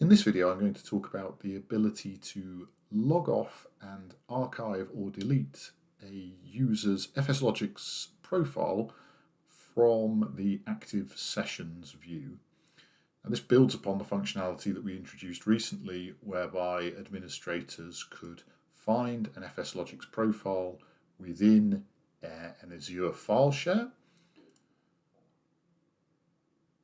In this video, I'm going to talk about the ability to log off and archive or delete a user's FSLogix profile from the active sessions view. And this builds upon the functionality that we introduced recently, whereby administrators could find an FSLogix profile within an Azure file share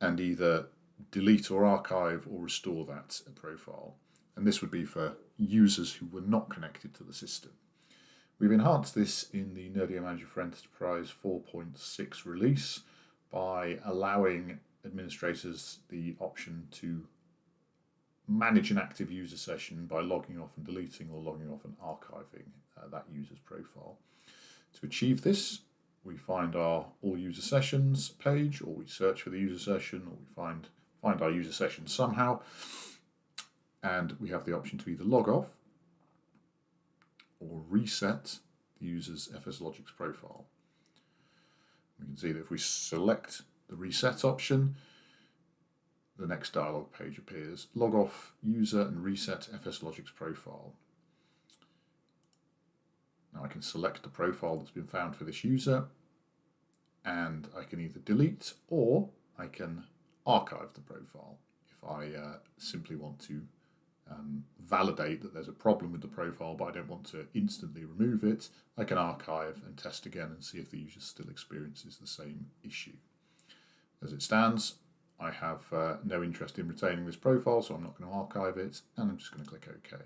and either delete or archive or restore that profile. And this would be for users who were not connected to the system. We've enhanced this in the Nerdio Manager for Enterprise 4.6 release by allowing administrators the option to manage an active user session by logging off and deleting or logging off and archiving that user's profile. To achieve this, we find our all user sessions page, or we search for the user session, or we find our user session somehow, and we have the option to either log off or reset the user's FSLogix profile. We can see that if we select the reset option, the next dialog page appears: log off user and reset FSLogix profile. Now I can select the profile that's been found for this user, and I can either delete or I can archive the profile. If I simply want to validate that there's a problem with the profile but I don't want to instantly remove it, I can archive and test again and see if the user still experiences the same issue. As it stands, I have no interest in retaining this profile, so I'm not going to archive it, and I'm just going to click OK.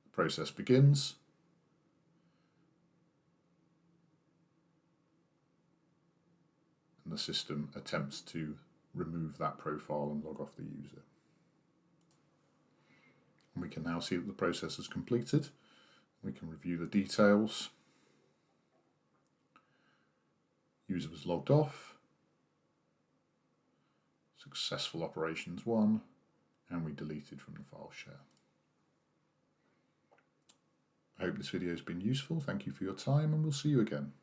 The process begins. And the system attempts to remove that profile and log off the user. And we can now see that the process is completed. We can review the details. User was logged off. Successful operations 1, and we deleted from the file share. I hope this video has been useful. Thank you for your time, and we'll see you again.